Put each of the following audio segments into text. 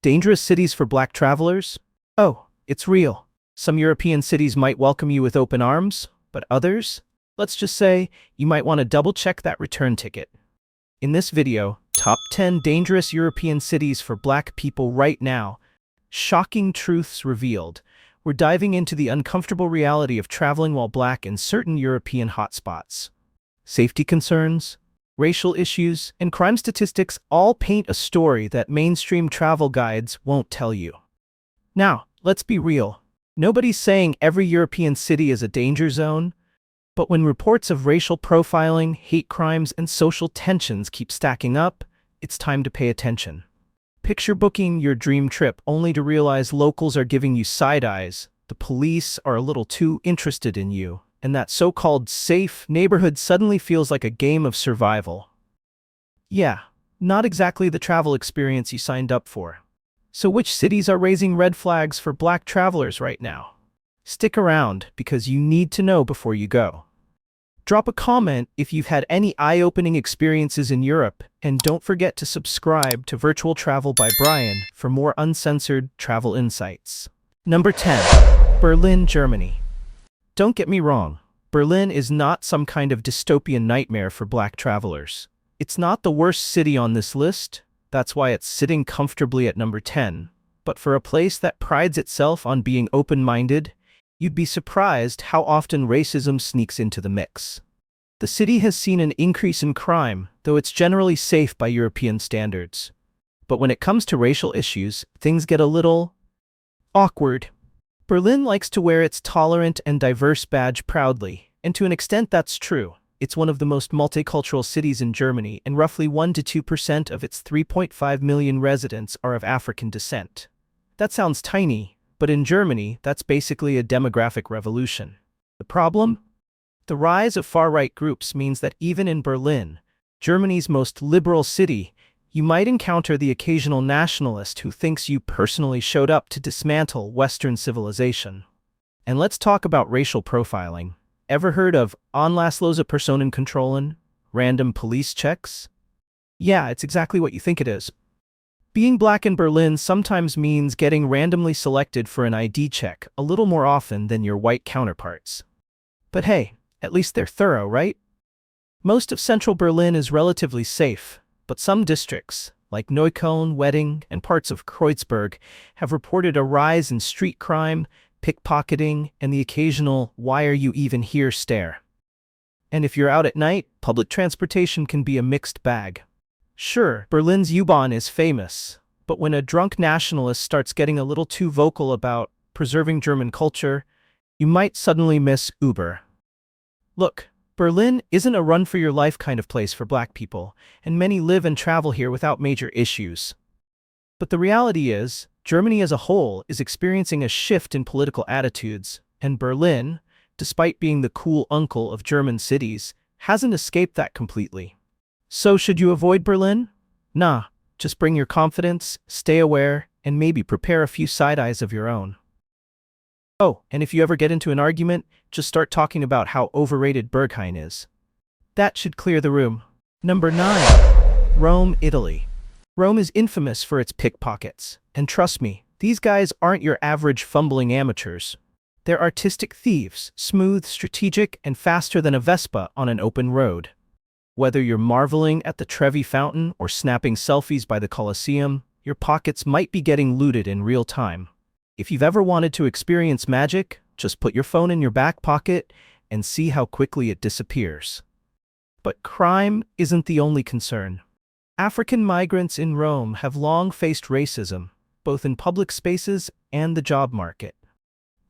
Dangerous cities for black travelers? Oh, it's real. Some European cities might welcome you with open arms, but others? Let's just say, you might want to double-check that return ticket. In this video, Top 10 Dangerous European Cities for Black People Right Now. Shocking truths revealed. We're diving into the uncomfortable reality of traveling while black in certain European hotspots. Safety concerns, racial issues, and crime statistics all paint a story that mainstream travel guides won't tell you. Now, let's be real. Nobody's saying every European city is a danger zone, but when reports of racial profiling, hate crimes, and social tensions keep stacking up, it's time to pay attention. Picture booking your dream trip only to realize locals are giving you side eyes, the police are a little too interested in you, and that so-called safe neighborhood suddenly feels like a game of survival. Yeah, not exactly the travel experience you signed up for. So which cities are raising red flags for black travelers right now? Stick around, because you need to know before you go. Drop a comment if you've had any eye-opening experiences in Europe, and don't forget to subscribe to Virtual Travel by Brian for more uncensored travel insights. Number 10. Berlin, Germany. Don't get me wrong, Berlin is not some kind of dystopian nightmare for black travelers. It's not the worst city on this list, that's why it's sitting comfortably at number 10. But for a place that prides itself on being open-minded, you'd be surprised how often racism sneaks into the mix. The city has seen an increase in crime, though it's generally safe by European standards. But when it comes to racial issues, things get a little awkward. Berlin likes to wear its tolerant and diverse badge proudly, and to an extent that's true. It's one of the most multicultural cities in Germany, and roughly 1 to 2% of its 3.5 million residents are of African descent. That sounds tiny, but in Germany, that's basically a demographic revolution. The problem? The rise of far-right groups means that even in Berlin, Germany's most liberal city, you might encounter the occasional nationalist who thinks you personally showed up to dismantle Western civilization. And let's talk about racial profiling. Ever heard of Anlasslose Personenkontrollen, random police checks? Yeah, it's exactly what you think it is. Being black in Berlin sometimes means getting randomly selected for an ID check a little more often than your white counterparts. But hey, at least they're thorough, right? Most of central Berlin is relatively safe, but some districts, like Neukölln, Wedding, and parts of Kreuzberg, have reported a rise in street crime, pickpocketing, and the occasional "why are you even here" stare. And if you're out at night, public transportation can be a mixed bag. Sure, Berlin's U-Bahn is famous, but when a drunk nationalist starts getting a little too vocal about preserving German culture, you might suddenly miss Uber. Look, Berlin isn't a run-for-your-life kind of place for black people, and many live and travel here without major issues. But the reality is, Germany as a whole is experiencing a shift in political attitudes, and Berlin, despite being the cool uncle of German cities, hasn't escaped that completely. So should you avoid Berlin? Nah, just bring your confidence, stay aware, and maybe prepare a few side eyes of your own. Oh, and if you ever get into an argument, just start talking about how overrated Berghain is. That should clear the room. Number 9. Rome, Italy. Rome is infamous for its pickpockets, and trust me, these guys aren't your average fumbling amateurs. They're artistic thieves, smooth, strategic, and faster than a Vespa on an open road. Whether you're marveling at the Trevi Fountain or snapping selfies by the Colosseum, your pockets might be getting looted in real time. If you've ever wanted to experience magic, just put your phone in your back pocket and see how quickly it disappears. But crime isn't the only concern. African migrants in Rome have long faced racism, both in public spaces and the job market.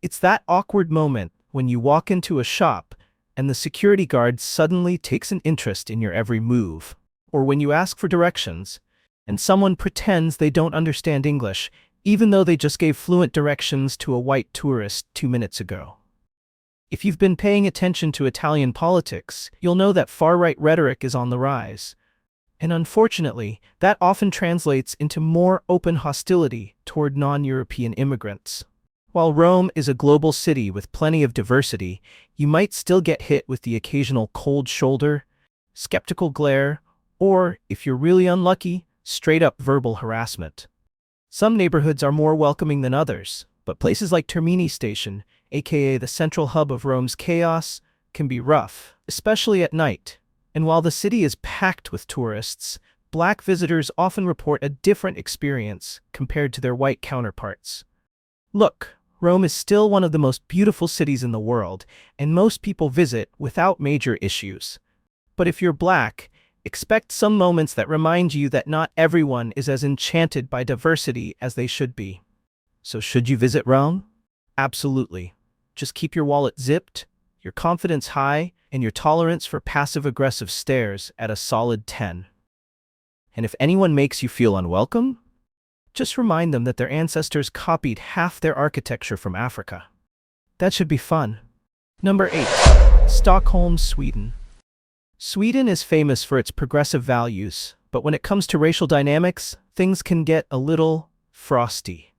It's that awkward moment when you walk into a shop and the security guard suddenly takes an interest in your every move, or when you ask for directions and someone pretends they don't understand English, even though they just gave fluent directions to a white tourist 2 minutes ago. If you've been paying attention to Italian politics, you'll know that far-right rhetoric is on the rise. And unfortunately, that often translates into more open hostility toward non-European immigrants. While Rome is a global city with plenty of diversity, you might still get hit with the occasional cold shoulder, skeptical glare, or, if you're really unlucky, straight-up verbal harassment. Some neighborhoods are more welcoming than others, but places like Termini Station, aka the central hub of Rome's chaos, can be rough, especially at night. And while the city is packed with tourists, black visitors often report a different experience compared to their white counterparts. Look, Rome is still one of the most beautiful cities in the world, and most people visit without major issues. But if you're black, expect some moments that remind you that not everyone is as enchanted by diversity as they should be. So should you visit Rome? Absolutely. Just keep your wallet zipped, your confidence high, and your tolerance for passive-aggressive stares at a solid 10. And if anyone makes you feel unwelcome, just remind them that their ancestors copied half their architecture from Africa. That should be fun. Number 8. Stockholm, Sweden. Sweden is famous for its progressive values, but when it comes to racial dynamics, things can get a little frosty.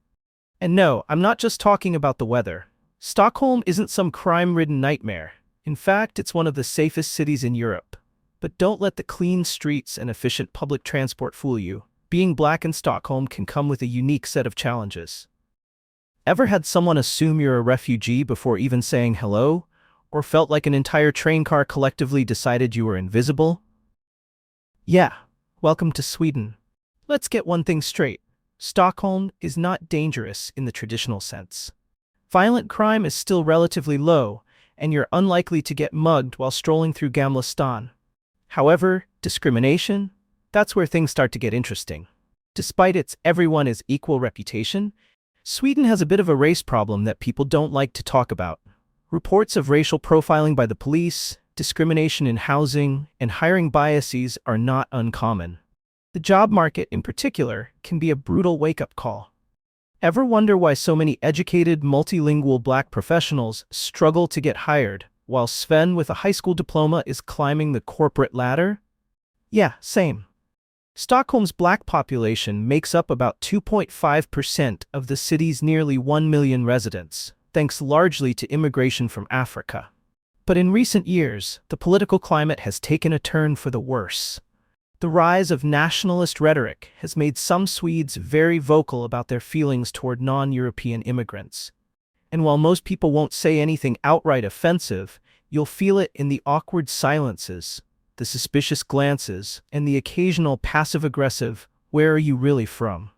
And no, I'm not just talking about the weather. Stockholm isn't some crime-ridden nightmare. In fact, it's one of the safest cities in Europe. But don't let the clean streets and efficient public transport fool you. Being black in Stockholm can come with a unique set of challenges. Ever had someone assume you're a refugee before even saying hello? Or felt like an entire train car collectively decided you were invisible? Yeah, welcome to Sweden. Let's get one thing straight. Stockholm is not dangerous in the traditional sense. Violent crime is still relatively low, and you're unlikely to get mugged while strolling through Gamla stan. However, discrimination? That's where things start to get interesting. Despite its everyone is equal reputation, Sweden has a bit of a race problem that people don't like to talk about. Reports of racial profiling by the police, discrimination in housing, and hiring biases are not uncommon. The job market, in particular, can be a brutal wake-up call. Ever wonder why so many educated, multilingual black professionals struggle to get hired, while Sven with a high school diploma is climbing the corporate ladder? Yeah, same. Stockholm's black population makes up about 2.5% of the city's nearly 1 million residents, thanks largely to immigration from Africa. But in recent years, the political climate has taken a turn for the worse. The rise of nationalist rhetoric has made some Swedes very vocal about their feelings toward non-European immigrants. And while most people won't say anything outright offensive, you'll feel it in the awkward silences, the suspicious glances, and the occasional passive-aggressive, "Where are you really from?"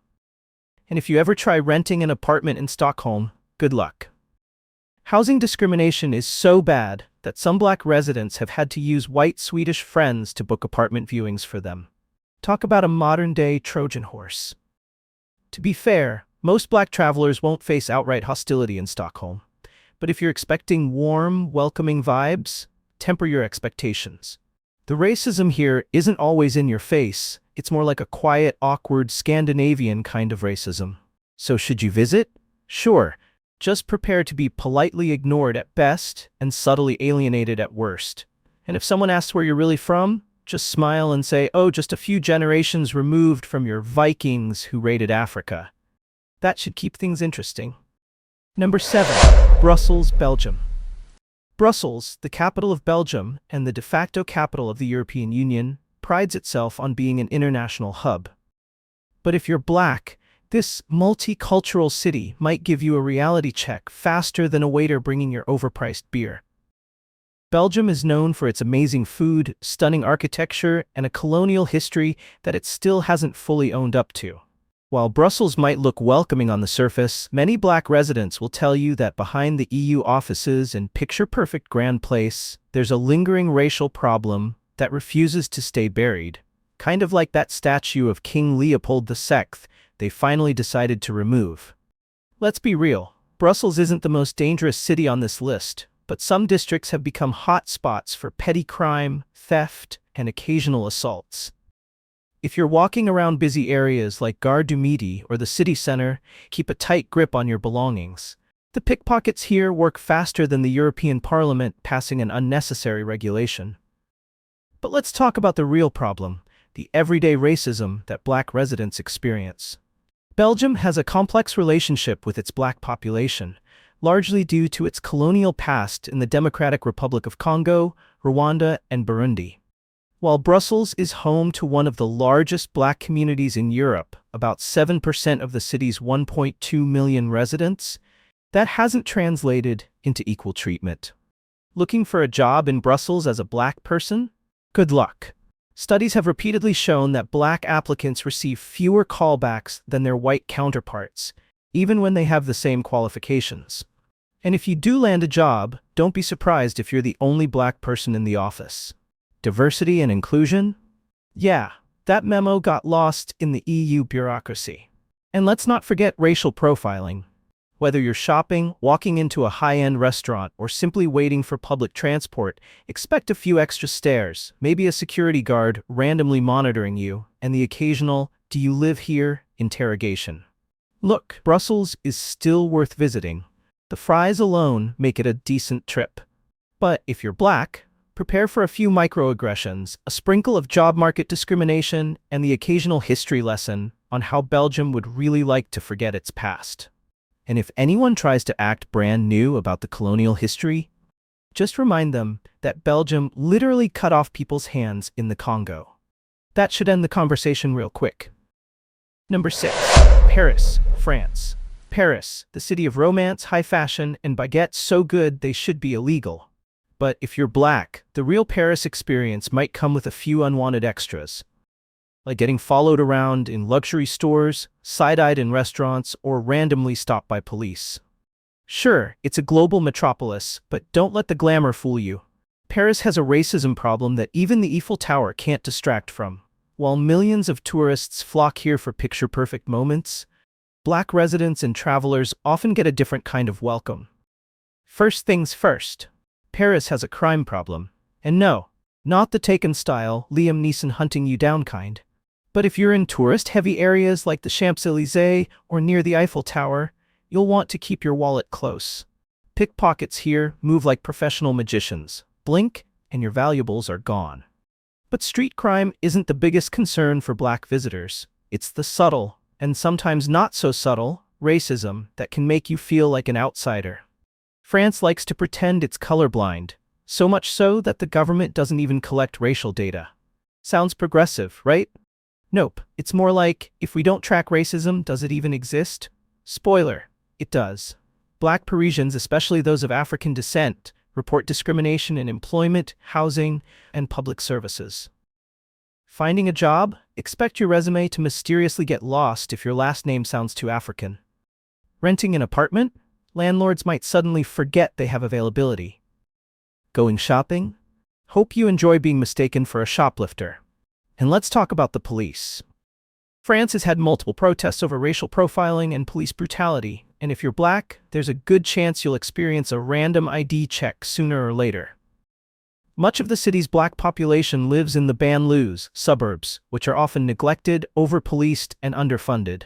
And if you ever try renting an apartment in Stockholm, good luck. Housing discrimination is so bad that some black residents have had to use white Swedish friends to book apartment viewings for them. Talk about a modern-day Trojan horse. To be fair, most black travelers won't face outright hostility in Stockholm. But if you're expecting warm, welcoming vibes, temper your expectations. The racism here isn't always in your face. It's more like a quiet, awkward, Scandinavian kind of racism. So should you visit? Sure. Just prepare to be politely ignored at best and subtly alienated at worst. And if someone asks where you're really from, just smile and say, "Oh, just a few generations removed from your Vikings who raided Africa." That should keep things interesting. Number 7. Brussels, Belgium. Brussels, the capital of Belgium and the de facto capital of the European Union, prides itself on being an international hub. But if you're black, this multicultural city might give you a reality check faster than a waiter bringing your overpriced beer. Belgium is known for its amazing food, stunning architecture, and a colonial history that it still hasn't fully owned up to. While Brussels might look welcoming on the surface, many black residents will tell you that behind the EU offices and picture-perfect Grand Place, there's a lingering racial problem that refuses to stay buried. Kind of like that statue of King Leopold II they finally decided to remove. Let's be real, Brussels isn't the most dangerous city on this list, but some districts have become hot spots for petty crime, theft, and occasional assaults. If you're walking around busy areas like Gare du Midi or the city center, keep a tight grip on your belongings. The pickpockets here work faster than the European Parliament passing an unnecessary regulation. But let's talk about the real problem, the everyday racism that black residents experience. Belgium has a complex relationship with its black population, largely due to its colonial past in the Democratic Republic of Congo, Rwanda, and Burundi. While Brussels is home to one of the largest black communities in Europe, about 7% of the city's 1.2 million residents, that hasn't translated into equal treatment. Looking for a job in Brussels as a black person? Good luck. Studies have repeatedly shown that black applicants receive fewer callbacks than their white counterparts, even when they have the same qualifications. And if you do land a job, don't be surprised if you're the only black person in the office. Diversity and inclusion? Yeah, that memo got lost in the EU bureaucracy. And let's not forget racial profiling. Whether you're shopping, walking into a high-end restaurant, or simply waiting for public transport, expect a few extra stares, maybe a security guard randomly monitoring you, and the occasional, "Do you live here?" interrogation. Look, Brussels is still worth visiting. The fries alone make it a decent trip. But if you're black, prepare for a few microaggressions, a sprinkle of job market discrimination, and the occasional history lesson on how Belgium would really like to forget its past. And if anyone tries to act brand new about the colonial history, just remind them that Belgium literally cut off people's hands in the Congo. That should end the conversation real quick. Number 6. Paris, France. Paris, the city of romance, high fashion, and baguettes so good they should be illegal. But if you're black, the real Paris experience might come with a few unwanted extras, like getting followed around in luxury stores, side-eyed in restaurants, or randomly stopped by police. Sure, it's a global metropolis, but don't let the glamour fool you. Paris has a racism problem that even the Eiffel Tower can't distract from. While millions of tourists flock here for picture-perfect moments, black residents and travelers often get a different kind of welcome. First things first, Paris has a crime problem. And no, not the Taken style, Liam Neeson hunting you down kind. But if you're in tourist-heavy areas like the Champs-Élysées or near the Eiffel Tower, you'll want to keep your wallet close. Pickpockets here move like professional magicians. Blink, and your valuables are gone. But street crime isn't the biggest concern for black visitors. It's the subtle, and sometimes not so subtle, racism that can make you feel like an outsider. France likes to pretend it's colorblind, so much so that the government doesn't even collect racial data. Sounds progressive, right? Nope, it's more like, if we don't track racism, does it even exist? Spoiler, it does. Black Parisians, especially those of African descent, report discrimination in employment, housing, and public services. Finding a job? Expect your resume to mysteriously get lost if your last name sounds too African. Renting an apartment? Landlords might suddenly forget they have availability. Going shopping? Hope you enjoy being mistaken for a shoplifter. And let's talk about the police. France has had multiple protests over racial profiling and police brutality, and if you're black, there's a good chance you'll experience a random ID check sooner or later. Much of the city's black population lives in the banlieues, suburbs, which are often neglected, over-policed, and underfunded.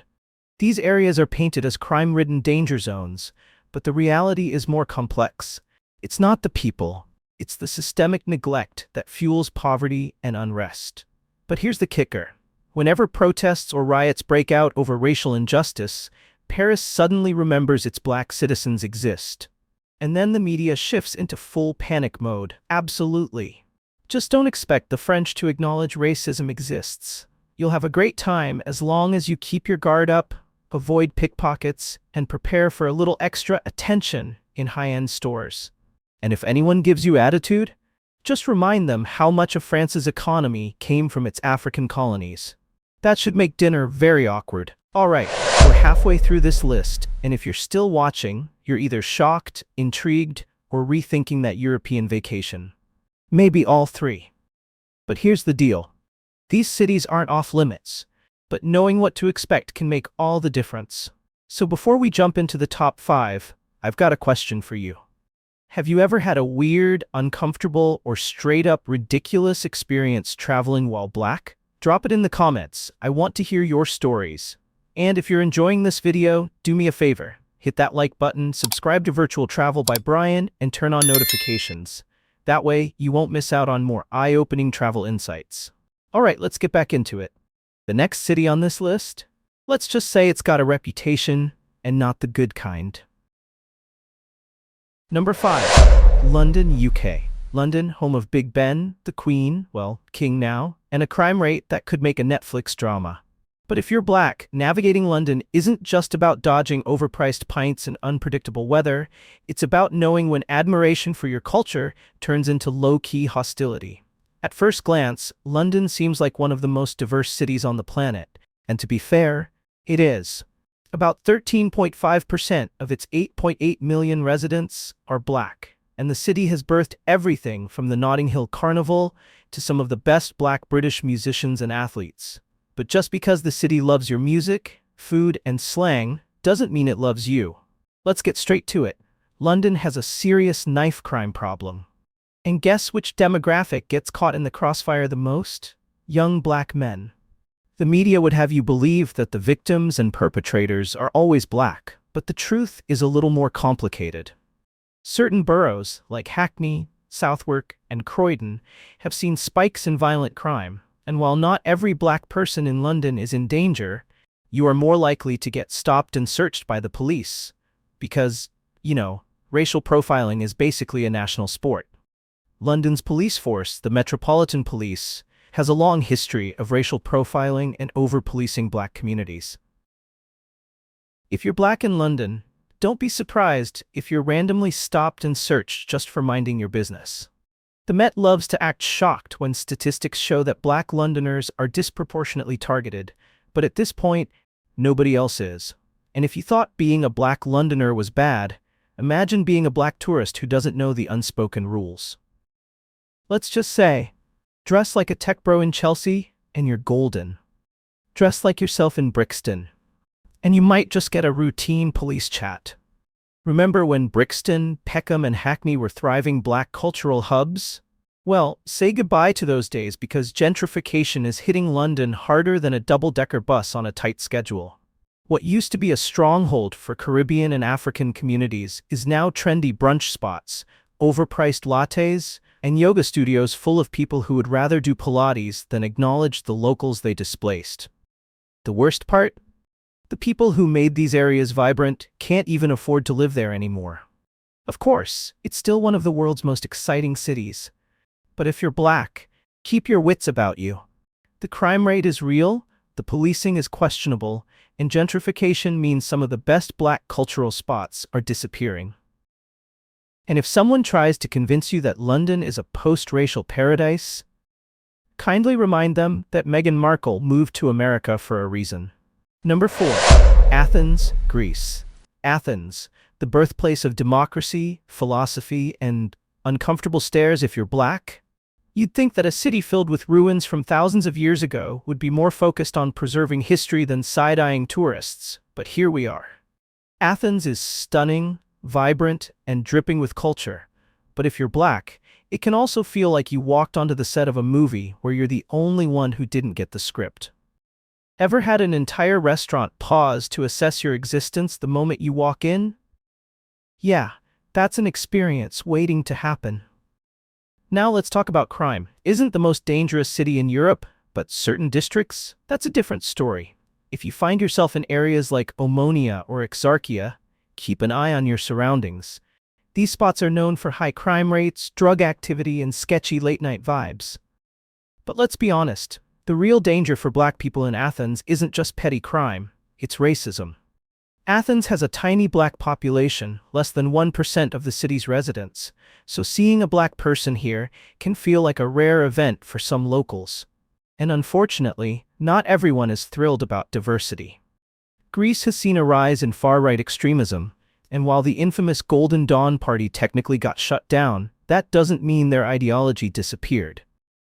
These areas are painted as crime-ridden danger zones, but the reality is more complex. It's not the people, it's the systemic neglect that fuels poverty and unrest. But here's the kicker. Whenever protests or riots break out over racial injustice, Paris suddenly remembers its black citizens exist. And then the media shifts into full panic mode. Absolutely. Just don't expect the French to acknowledge racism exists. You'll have a great time as long as you keep your guard up, avoid pickpockets, and prepare for a little extra attention in high-end stores. And if anyone gives you attitude, just remind them how much of France's economy came from its African colonies. That should make dinner very awkward. Alright, we're halfway through this list, and if you're still watching, you're either shocked, intrigued, or rethinking that European vacation. Maybe all three. But here's the deal. These cities aren't off limits, but knowing what to expect can make all the difference. So before we jump into the top 5, I've got a question for you. Have you ever had a weird, uncomfortable, or straight-up ridiculous experience traveling while black? Drop it in the comments. I want to hear your stories. And if you're enjoying this video, do me a favor. Hit that like button, subscribe to Virtual Travel by Brian, and turn on notifications. That way, you won't miss out on more eye-opening travel insights. Alright, let's get back into it. The next city on this list? Let's just say it's got a reputation, and not the good kind. Number 5. London, UK. London, home of Big Ben, the Queen, well, King now, and a crime rate that could make a Netflix drama. But if you're black, navigating London isn't just about dodging overpriced pints and unpredictable weather, it's about knowing when admiration for your culture turns into low-key hostility. At first glance, London seems like one of the most diverse cities on the planet, and to be fair, it is. About 13.5% of its 8.8 million residents are black, and the city has birthed everything from the Notting Hill Carnival to some of the best black British musicians and athletes. But just because the city loves your music, food, and slang doesn't mean it loves you. Let's get straight to it. London has a serious knife crime problem. And guess which demographic gets caught in the crossfire the most? Young black men. The media would have you believe that the victims and perpetrators are always black, but the truth is a little more complicated. Certain boroughs, like Hackney, Southwark, and Croydon, have seen spikes in violent crime, and while not every black person in London is in danger, you are more likely to get stopped and searched by the police. Because, racial profiling is basically a national sport. London's police force, the Metropolitan Police, has a long history of racial profiling and over-policing black communities. If you're black in London, don't be surprised if you're randomly stopped and searched just for minding your business. The Met loves to act shocked when statistics show that black Londoners are disproportionately targeted, but at this point, nobody else is. And if you thought being a black Londoner was bad, imagine being a black tourist who doesn't know the unspoken rules. Let's just say, dress like a tech bro in Chelsea, and you're golden. Dress like yourself in Brixton, and you might just get a routine police chat. Remember when Brixton, Peckham, and Hackney were thriving black cultural hubs? Well, say goodbye to those days because gentrification is hitting London harder than a double-decker bus on a tight schedule. What used to be a stronghold for Caribbean and African communities is now trendy brunch spots, overpriced lattes, and yoga studios full of people who would rather do Pilates than acknowledge the locals they displaced. The worst part? The people who made these areas vibrant can't even afford to live there anymore. Of course, it's still one of the world's most exciting cities. But if you're black, keep your wits about you. The crime rate is real, the policing is questionable, and gentrification means some of the best black cultural spots are disappearing. And if someone tries to convince you that London is a post-racial paradise, kindly remind them that Meghan Markle moved to America for a reason. Number 4. Athens, Greece. Athens, the birthplace of democracy, philosophy, and uncomfortable stares if you're black? You'd think that a city filled with ruins from thousands of years ago would be more focused on preserving history than side-eyeing tourists, but here we are. Athens is stunning, vibrant, and dripping with culture. But if you're black, it can also feel like you walked onto the set of a movie where you're the only one who didn't get the script. Ever had an entire restaurant pause to assess your existence the moment you walk in? Yeah, that's an experience waiting to happen. Now let's talk about crime. Isn't the most dangerous city in Europe, but certain districts? That's a different story. If you find yourself in areas like Omonia or Exarchia, keep an eye on your surroundings. These spots are known for high crime rates, drug activity, and sketchy late-night vibes. But let's be honest, the real danger for black people in Athens isn't just petty crime, it's racism. Athens has a tiny black population, less than 1% of the city's residents, so seeing a black person here can feel like a rare event for some locals. And unfortunately, not everyone is thrilled about diversity. Greece has seen a rise in far-right extremism, and while the infamous Golden Dawn Party technically got shut down, that doesn't mean their ideology disappeared.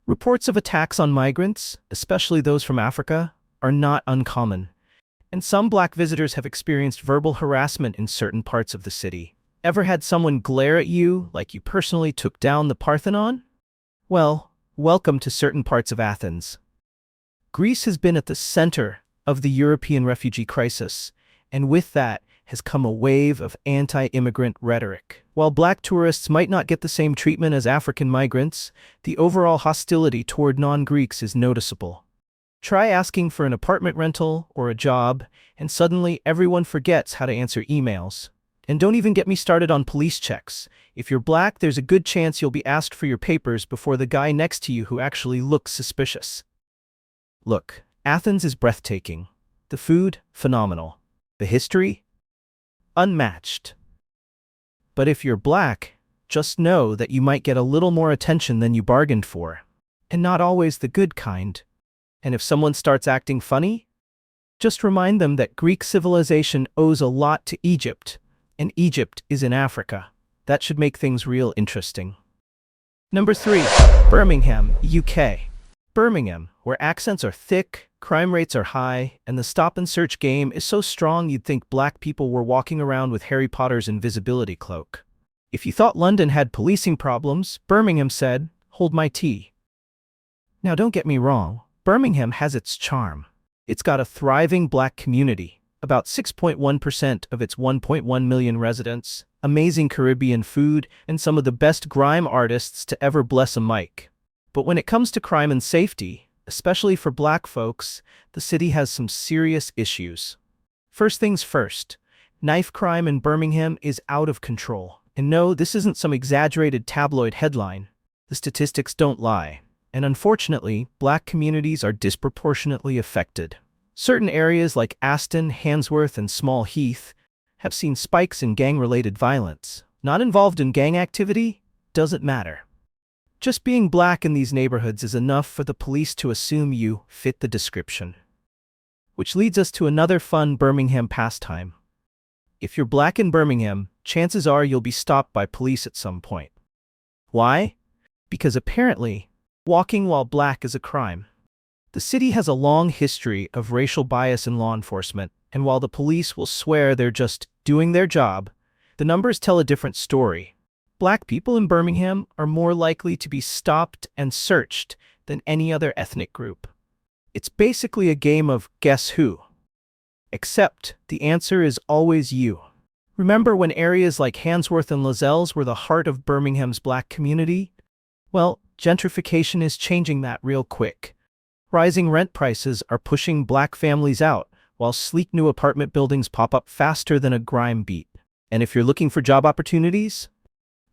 Reports of attacks on migrants, especially those from Africa, are not uncommon, and some black visitors have experienced verbal harassment in certain parts of the city. Ever had someone glare at you like you personally took down the Parthenon? Well, welcome to certain parts of Athens. Greece has been at the center of the European refugee crisis, and with that has come a wave of anti-immigrant rhetoric. While black tourists might not get the same treatment as African migrants, the overall hostility toward non-Greeks is noticeable. Try asking for an apartment rental or a job, and suddenly everyone forgets how to answer emails. And don't even get me started on police checks. If you're black, there's a good chance you'll be asked for your papers before the guy next to you who actually looks suspicious. Look, Athens is breathtaking. The food, phenomenal. The history, unmatched. But if you're black, just know that you might get a little more attention than you bargained for. And not always the good kind. And if someone starts acting funny, just remind them that Greek civilization owes a lot to Egypt, and Egypt is in Africa. That should make things real interesting. Number 3. Birmingham, UK. Birmingham, where accents are thick, crime rates are high, and the stop-and-search game is so strong you'd think black people were walking around with Harry Potter's invisibility cloak. If you thought London had policing problems, Birmingham said, "Hold my tea." Now don't get me wrong, Birmingham has its charm. It's got a thriving black community, about 6.1% of its 1.1 million residents, amazing Caribbean food, and some of the best grime artists to ever bless a mic. But when it comes to crime and safety, especially for black folks, the city has some serious issues. First things first, knife crime in Birmingham is out of control. And no, this isn't some exaggerated tabloid headline. The statistics don't lie. And unfortunately, black communities are disproportionately affected. Certain areas like Aston, Handsworth, and Small Heath have seen spikes in gang-related violence. Not involved in gang activity? Doesn't matter. Just being black in these neighborhoods is enough for the police to assume you fit the description. Which leads us to another fun Birmingham pastime. If you're black in Birmingham, chances are you'll be stopped by police at some point. Why? Because apparently, walking while black is a crime. The city has a long history of racial bias in law enforcement, and while the police will swear they're just doing their job, the numbers tell a different story. Black people in Birmingham are more likely to be stopped and searched than any other ethnic group. It's basically a game of guess who. Except the answer is always you. Remember when areas like Handsworth and Lascelles were the heart of Birmingham's black community? Well, gentrification is changing that real quick. Rising rent prices are pushing black families out, while sleek new apartment buildings pop up faster than a grime beat. And if you're looking for job opportunities,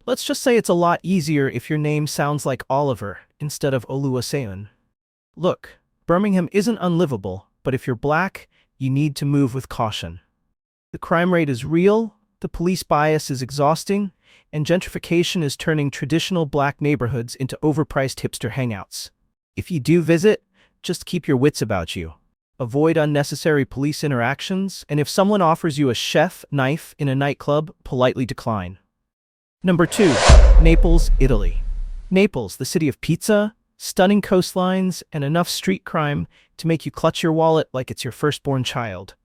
let's just say it's a lot easier if your name sounds like Oliver instead of Oluwaseun. Look, Birmingham isn't unlivable, but if you're black, you need to move with caution. The crime rate is real, the police bias is exhausting, and gentrification is turning traditional black neighborhoods into overpriced hipster hangouts. If you do visit, just keep your wits about you. Avoid unnecessary police interactions, and if someone offers you a chef knife in a nightclub, politely decline. Number 2. Naples, Italy. Naples, the city of pizza, stunning coastlines, and enough street crime to make you clutch your wallet like it's your firstborn child.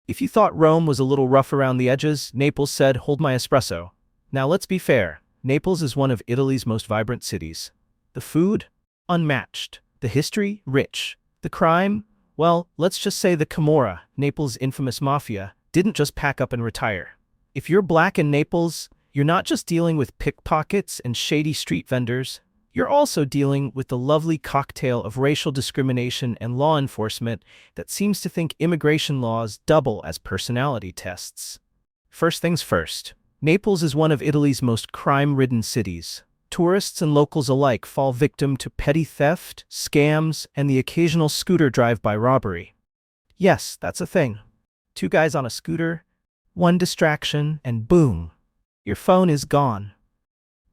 If you thought Rome was a little rough around the edges, Naples said, "Hold my espresso." Now let's be fair, Naples is one of Italy's most vibrant cities. The food? Unmatched. The history? Rich. The crime? Well, let's just say the Camorra, Naples' infamous mafia, didn't just pack up and retire. If you're black in Naples, you're not just dealing with pickpockets and shady street vendors, you're also dealing with the lovely cocktail of racial discrimination and law enforcement that seems to think immigration laws double as personality tests. First things first, Naples is one of Italy's most crime-ridden cities. Tourists and locals alike fall victim to petty theft, scams, and the occasional scooter drive-by robbery. Yes, that's a thing. 2 guys on a scooter, 1 distraction, and boom, your phone is gone.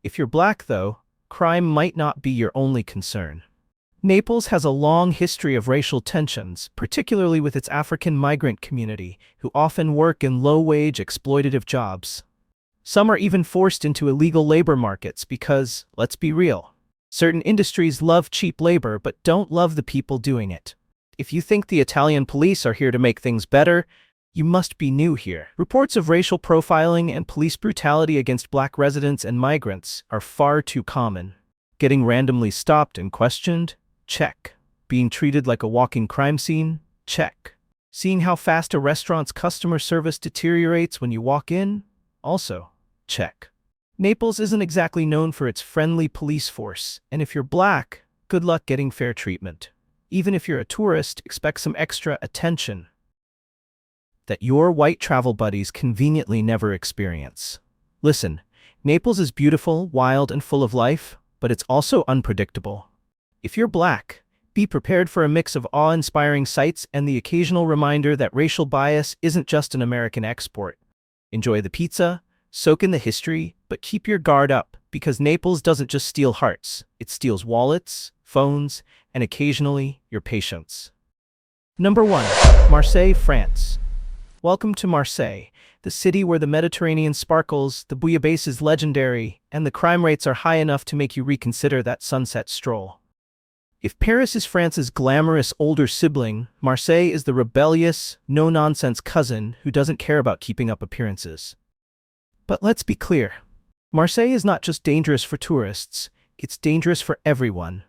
If you're black, though, crime might not be your only concern. Naples has a long history of racial tensions, particularly with its African migrant community, who often work in low-wage, exploitative jobs. Some are even forced into illegal labor markets because, let's be real, certain industries love cheap labor but don't love the people doing it. If you think the Italian police are here to make things better, you must be new here. Reports of racial profiling and police brutality against black residents and migrants are far too common. Getting randomly stopped and questioned? Check. Being treated like a walking crime scene? Check. Seeing how fast a restaurant's customer service deteriorates when you walk in? Also, check. Naples isn't exactly known for its friendly police force, and if you're black, good luck getting fair treatment. Even if you're a tourist, expect some extra attention. that your white travel buddies conveniently never experience. Listen, Naples is beautiful, wild, and full of life, but it's also unpredictable. If you're black, be prepared for a mix of awe-inspiring sights and the occasional reminder that racial bias isn't just an American export. Enjoy the pizza, soak in the history, but keep your guard up, because Naples doesn't just steal hearts, it steals wallets, phones, and occasionally, your patience. Number 1. Marseille, France. Welcome to Marseille, the city where the Mediterranean sparkles, the bouillabaisse is legendary, and the crime rates are high enough to make you reconsider that sunset stroll. If Paris is France's glamorous older sibling, Marseille is the rebellious, no-nonsense cousin who doesn't care about keeping up appearances. But let's be clear. Marseille is not just dangerous for tourists, it's dangerous for everyone.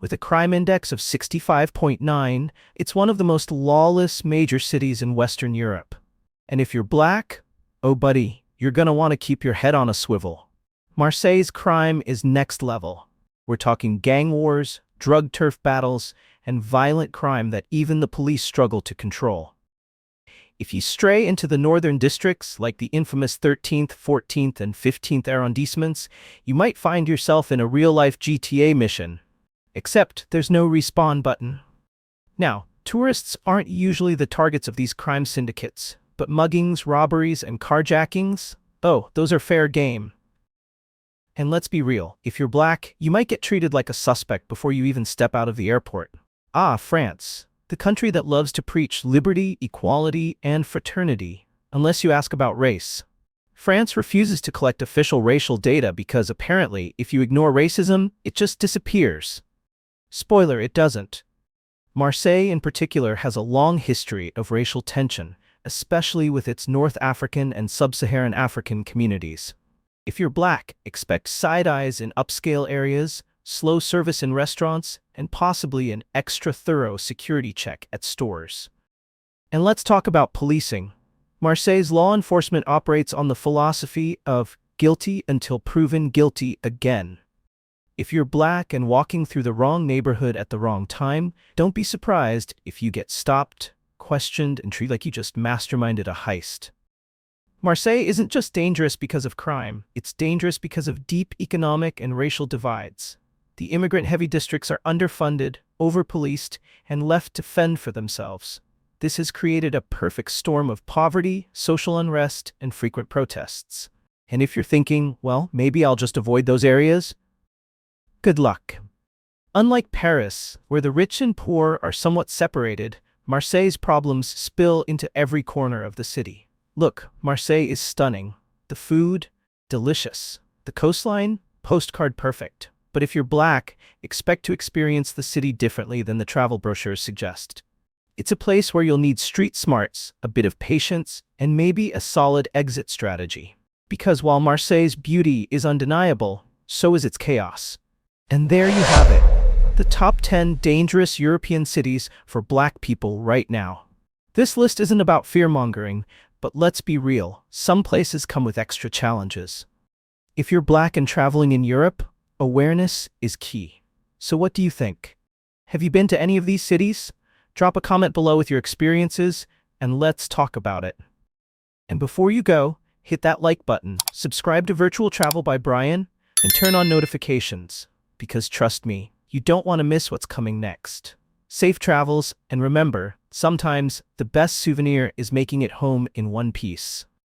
With a crime index of 65.9, it's one of the most lawless major cities in Western Europe. And if you're black, oh buddy, you're gonna want to keep your head on a swivel. Marseille's crime is next level. We're talking gang wars, drug turf battles, and violent crime that even the police struggle to control. If you stray into the northern districts, like the infamous 13th, 14th, and 15th arrondissements, you might find yourself in a real-life GTA mission. Except there's no respawn button. Now, tourists aren't usually the targets of these crime syndicates, but muggings, robberies, and carjackings? Oh, those are fair game. And let's be real, if you're black, you might get treated like a suspect before you even step out of the airport. Ah, France, the country that loves to preach liberty, equality, and fraternity, unless you ask about race. France refuses to collect official racial data because apparently, if you ignore racism, it just disappears. Spoiler, it doesn't. Marseille in particular has a long history of racial tension, especially with its North African and Sub-Saharan African communities. If you're black, expect side eyes in upscale areas, slow service in restaurants, and possibly an extra thorough security check at stores. And let's talk about policing. Marseille's law enforcement operates on the philosophy of guilty until proven guilty again. If you're black and walking through the wrong neighborhood at the wrong time, don't be surprised if you get stopped, questioned, and treated like you just masterminded a heist. Marseille isn't just dangerous because of crime, it's dangerous because of deep economic and racial divides. The immigrant-heavy districts are underfunded, over-policed, and left to fend for themselves. This has created a perfect storm of poverty, social unrest, and frequent protests. And if you're thinking, well, maybe I'll just avoid those areas, good luck. Unlike Paris, where the rich and poor are somewhat separated, Marseille's problems spill into every corner of the city. Look, Marseille is stunning. The food, delicious. The coastline, postcard perfect. But if you're black, expect to experience the city differently than the travel brochures suggest. It's a place where you'll need street smarts, a bit of patience, and maybe a solid exit strategy. Because while Marseille's beauty is undeniable, so is its chaos. And there you have it. The top 10 dangerous European cities for black people right now. This list isn't about fear-mongering, but let's be real, some places come with extra challenges. If you're black and traveling in Europe, awareness is key. So what do you think? Have you been to any of these cities? Drop a comment below with your experiences, and let's talk about it. And before you go, hit that like button, subscribe to Virtual Travel by Brian, and turn on notifications. Because trust me, you don't want to miss what's coming next. Safe travels, and remember, sometimes the best souvenir is making it home in one piece.